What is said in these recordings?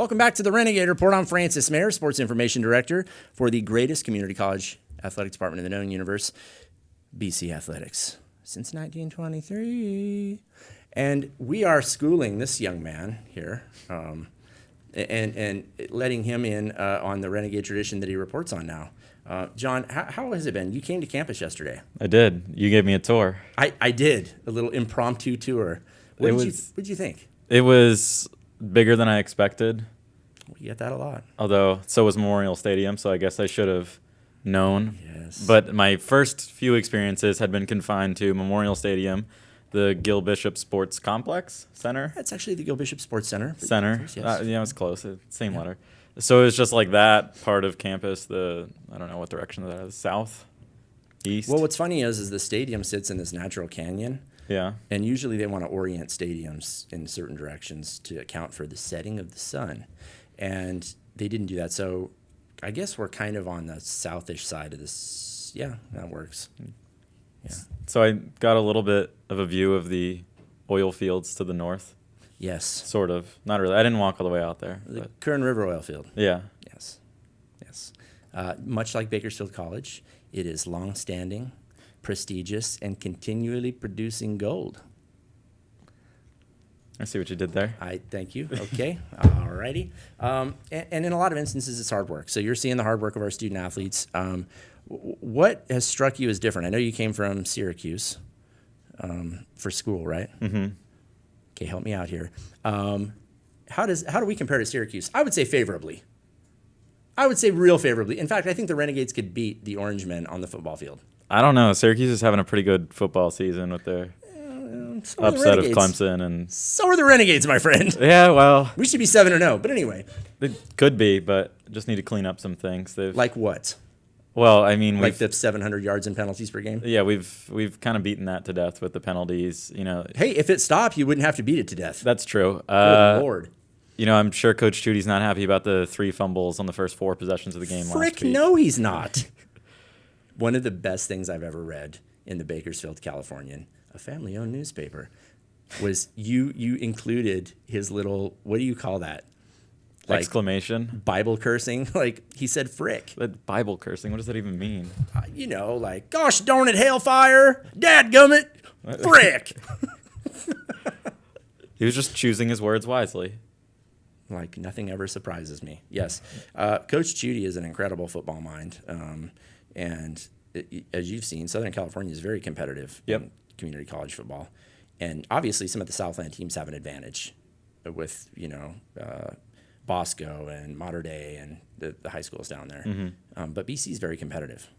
Welcome back to the Renegade Report. I'm Francis Mayer, Sports Information Director for the greatest community college athletic department in the known universe, BC Athletics, since 1923. And we are schooling this young man here and letting him in on the Renegade tradition that he reports on now. John, how has it been? You came to campus yesterday. I did. You gave me a tour. I did, a little impromptu tour. What did you think? It was bigger than I expected. We get that a lot. Although, so was Memorial Stadium, so I guess I should have known. Yes. But my first few experiences had been confined to Memorial Stadium, the Gil Bishop Sports Complex Center. That's actually the Gil Bishop Sports Center. Yes. Yeah, it was close. Same Yeah. letter. So it was just like that part of campus, I don't know what direction that is, south, east? Well, what's funny is the stadium sits in this natural canyon. Yeah. And usually they want to orient stadiums in certain directions to account for the setting of the sun. And they didn't do that. So I guess we're kind of on the southish side of this. Yeah, that works. Yeah. So I got a little bit of a view of the oil fields to the north. Yes. Sort of. Not really. I didn't walk all the way out there. The But Kern River oil field. yeah. Yes. Yes. Much like Bakersfield College, it is long-standing, prestigious, and continually producing gold. I see what you did there. I thank you. Okay. All righty. And in a lot of instances, it's hard work. So you're seeing the hard work of our student athletes. What has struck you as different? I know you came from Syracuse for school, right? Mm-hmm. Okay, help me out here. How do we compare to Syracuse? I would say favorably. I would say real favorably. In fact, I think the Renegades could beat the Orange Men on the football field. I don't know. Syracuse is having a pretty good football season with their So are the upset of Renegades. Clemson. And So are the Renegades, my friend. yeah, well, We should be 7-0. But anyway, they could be, but just need to clean up some things. like what? Well, I mean, Like the 700 yards and penalties per game? yeah, we've kind of beaten that to death with the penalties. You know, Hey, if it stopped, you wouldn't have to beat it to death. that's true. Good Lord. You know, I'm sure Coach Chudy's not happy about the 3 fumbles on the first 4 possessions of the game last Frick, week. no, he's not. One of the best things I've ever read in the Bakersfield Californian, a family-owned newspaper, was you included his little, what do you call that? Like Exclamation. Bible cursing. Like he said frick. That Bible cursing, what does that even mean? Like, gosh darn it, hailfire, dadgummit, frick. He was just choosing his words wisely. Like nothing ever surprises me. Yes. Coach Chudy is an incredible football mind. And as you've seen, Southern California is very competitive Yep. in community college football. And obviously some of the Southland teams have an advantage with, Bosco and Mater Dei and the high schools down there. Mm-hmm. But BC is very competitive.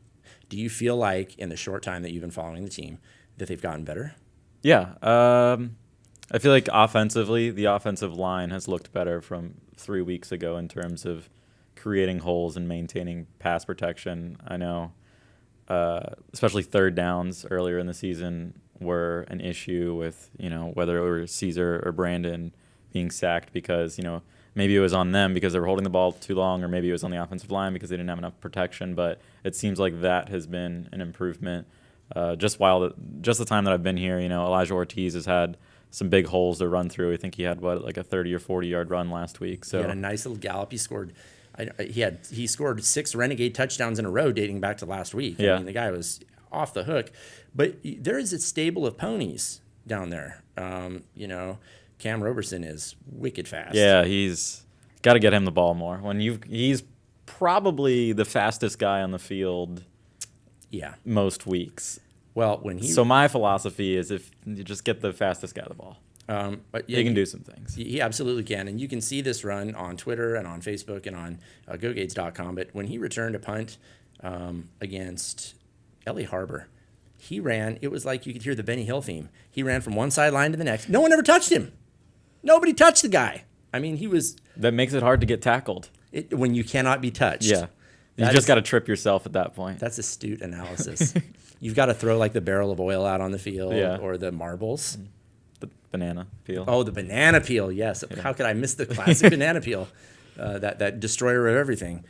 Do you feel like in the short time that you've been following the team that they've gotten better? Yeah. I feel like offensively, the offensive line has looked better from 3 weeks ago in terms of creating holes and maintaining pass protection. I know, especially third downs earlier in the season were an issue with, whether it was Caesar or Brandon being sacked because, maybe it was on them because they were holding the ball too long, or maybe it was on the offensive line because they didn't have enough protection. But it seems like that has been an improvement. Just the time that I've been here, Elijah Ortiz has had some big holes to run through. I think he had like a 30 or 40 yard run last week. So he had a nice little gallop. He scored. He scored 6 Renegade touchdowns in a row dating back to last week. Yeah. I mean, the guy was off the hook. But there is a stable of ponies down there. Cam Roberson is wicked fast. Yeah, he's got to get him the ball more. He's probably the fastest guy on the field. Yeah. Most weeks. Well, So my philosophy is if you just get the fastest guy the ball, but yeah, he can do some things. He absolutely can, and you can see this run on Twitter and on Facebook and on GoGades.com. But when he returned a punt against Ellie Harbor, he ran. It was like you could hear the Benny Hill theme. He ran from one sideline to the next. No one ever touched him. Nobody touched the guy. I mean, he was. That makes it hard to get tackled. When you cannot be touched. Yeah. You just got to trip yourself at that point. That's astute analysis. You've got to throw like the barrel of oil out on the field or the marbles. The banana peel. Oh, the banana peel, yes. Yeah. How could I miss the classic banana peel? That destroyer of everything.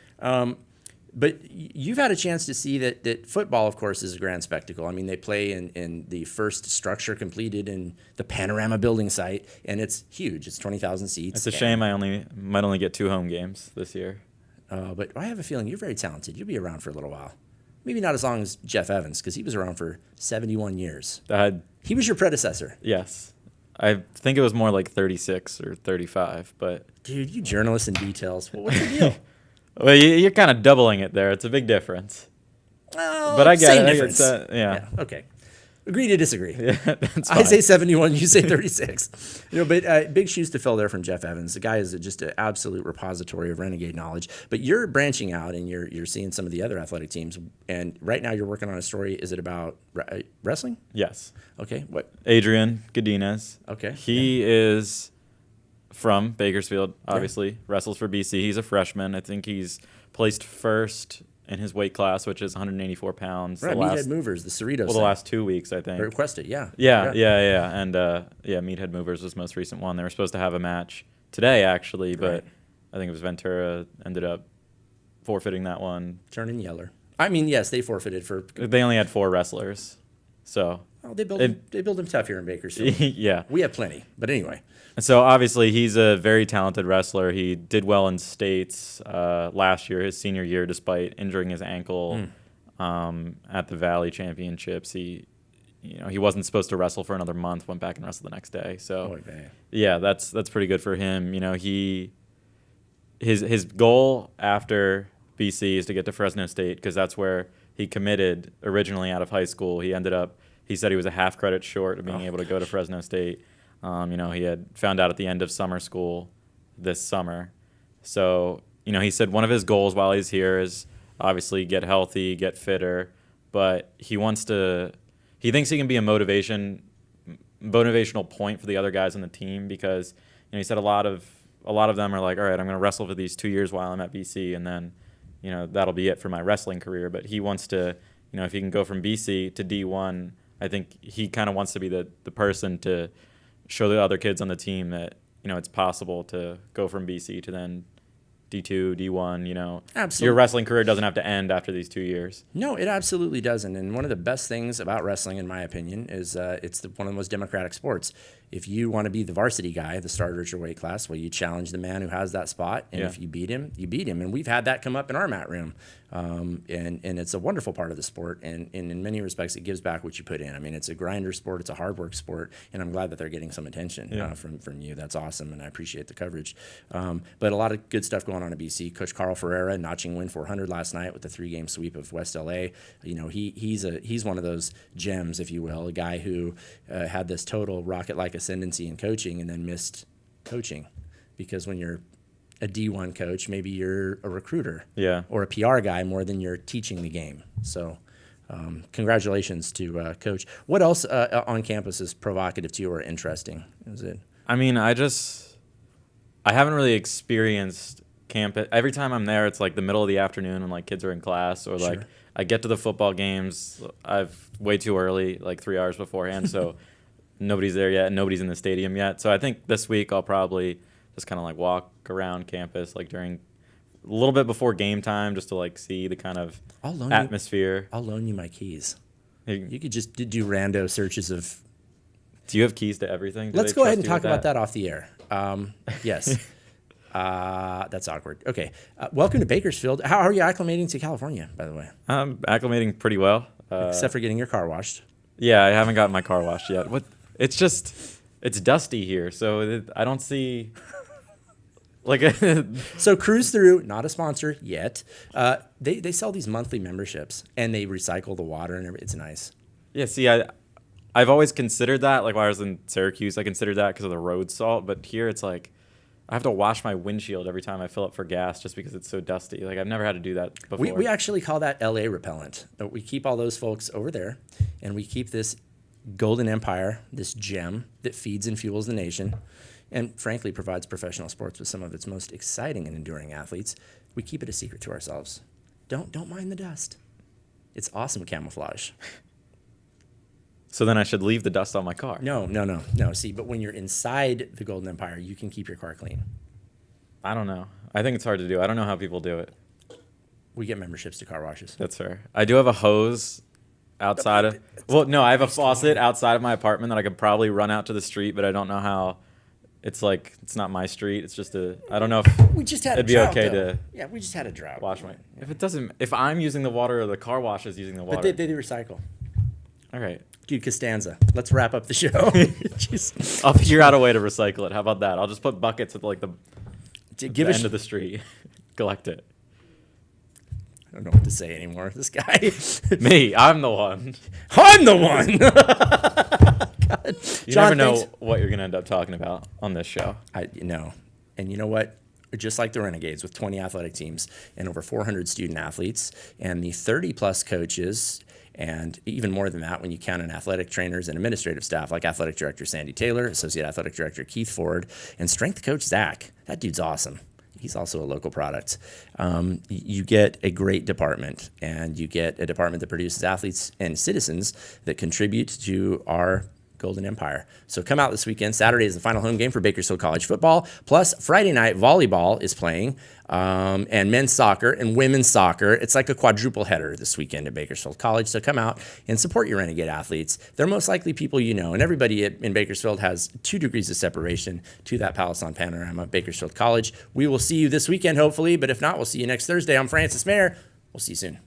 But you've had a chance to see that football, of course, is a grand spectacle. I mean, they play in the first structure completed in the Panorama building site, and it's huge. It's 20,000 seats. It's a shame I might only get 2 home games this year. But I have a feeling you're very talented. You'll be around for a little while. Maybe not as long as Jeff Evans, because he was around for 71 years. He was your predecessor. Yes. I think it was more like 36 or 35, but... Dude, you journalists and details. Well, what's the deal? Well, you're kind of doubling it there. It's a big difference. Oh, but I get same it. difference. Yeah. Okay. Agree to disagree. Yeah, that's I fine. say 71, you say 36. But big shoes to fill there from Jeff Evans. The guy is just an absolute repository of Renegade knowledge. But you're branching out and you're seeing some of the other athletic teams. And right now you're working on a story. Is it about wrestling? Yes. Okay. What? Adrian Godinez. Okay. He is from Bakersfield, obviously. Wrestles for BC. He's a freshman. I think he's placed first in his weight class, which is 184 pounds. Right, Meathead Movers, the Cerritos. Well, the last 2 weeks, I think. Requested, yeah. Yeah. And, Meathead Movers was the most recent one. They were supposed to have a match today, actually, but I think it was Ventura ended up forfeiting that one. Turning yeller. I mean, yes, they forfeited for... They only had 4 wrestlers, so... Oh, they build them tough here in Bakersfield. Yeah. We have plenty, but anyway. So obviously he's a very talented wrestler. He did well in states last year, his senior year, despite injuring his ankle at the Valley Championships. He wasn't supposed to wrestle for another month. Went back and wrestled the next day. So yeah, that's pretty good for him. His goal after BC is to get to Fresno State because that's where he committed originally out of high school. He said he was a half credit short of being able to go to Fresno State. He had found out at the end of summer school this summer. So, he said one of his goals while he's here is obviously get healthy, get fitter, but he thinks he can be a motivational point for the other guys on the team because, he said a lot of them are like, all right, I'm going to wrestle for these 2 years while I'm at BC and then, that'll be it for my wrestling career. But he wants to, if he can go from BC to D1, I think he kind of wants to be the person to show the other kids on the team that, it's possible to go from BC to then D2, D1, Absolutely. Your wrestling career doesn't have to end after these 2 years. No, it absolutely doesn't. And one of the best things about wrestling, in my opinion, is it's one of the most democratic sports. If you want to be the varsity guy, the starter at your weight class, well, you challenge the man who has that spot. And if you beat him, you beat him. And we've had that come up in our mat room. And it's a wonderful part of the sport. And in many respects, it gives back what you put in. I mean, it's a grinder sport. It's a hard work sport. And I'm glad that they're getting some attention from you. That's awesome. And I appreciate the coverage. But a lot of good stuff going on at BC. Coach Carl Ferreira notching win 400 last night with the 3-game sweep of West LA. He's one of those gems, if you will, a guy who had this total rocket-like ascendancy in coaching and then missed coaching because when you're a D1 coach, maybe you're a recruiter or a PR guy more than you're teaching the game. So congratulations to Coach. What else on campus is provocative to you or interesting? Is it? I mean, I haven't really experienced campus. Every time I'm there, it's like the middle of the afternoon when like kids are in class or like I get to the football games. I've way too early, like 3 hours beforehand. So nobody's there yet. Nobody's in the stadium yet. So I think this week I'll probably just kind of like walk around campus like during a little bit before game time just to like see the kind of atmosphere. I'll loan you my keys. You could just do rando searches of. Do you have keys to everything? Let's go ahead and talk about that off the air. Yes. That's awkward. Okay. Welcome to Bakersfield. How are you acclimating to California, by the way? I'm acclimating pretty well. Except for getting your car washed. Yeah, I haven't gotten my car washed yet. It's dusty here, so I don't see... So cruise through, not a sponsor yet. They sell these monthly memberships, and they recycle the water, and everything. It's nice. Yeah, see, I've always considered that. Like, when I was in Syracuse, I considered that because of the road salt, but here it's like... I have to wash my windshield every time I fill up for gas just because it's so dusty. Like, I've never had to do that before. We actually call that LA repellent. We keep all those folks over there, and we keep this golden empire, this gem that feeds and fuels the nation, and frankly provides professional sports with some of its most exciting and enduring athletes. We keep it a secret to ourselves. Don't mind the dust. It's awesome camouflage. So then I should leave the dust on my car. No. See, but when you're inside the Golden Empire, you can keep your car clean. I don't know. I think it's hard to do. I don't know how people do it. We get memberships to car washes. That's fair. I do have a hose outside of. Well, no, I have a faucet outside of my apartment that I could probably run out to the street, but I don't know how. It's like it's not my street. It's just a. I don't know if We just had it'd a be drought, okay though. to Yeah, we just had a drought. wash my. If it doesn't, if I'm using the water or the car wash is using the water. But they do recycle. All right. Dude, Costanza. Let's wrap up the show. Jeez. I'll figure out a way to recycle it. How about that? I'll just put buckets at like the Give end of the street. Collect it. I don't know what to say anymore. This guy. Me, I'm the one. I'm the one. God. You Jon, never know thanks. what you're gonna end up talking about on this show. I know. And you know what? Just like the Renegades with 20 athletic teams and over 400 student athletes and the 30 plus coaches and even more than that when you count in athletic trainers and administrative staff like athletic director Sandy Taylor, associate athletic director Keith Ford, and strength coach Zach. That dude's awesome. He's also a local product. You get a great department, and you get a department that produces athletes and citizens that contribute to our Golden Empire. So come out this weekend. Saturday is the final home game for Bakersfield College football. Plus, Friday night, volleyball is playing, and men's soccer and women's soccer. It's like a quadruple header this weekend at Bakersfield College. So come out and support your Renegade athletes. They're most likely people you know, and everybody in Bakersfield has 2 degrees of separation to that Palace on Panorama, Bakersfield College. We will see you this weekend, hopefully, but if not, we'll see you next Thursday. I'm Francis Mayer. We'll see you soon.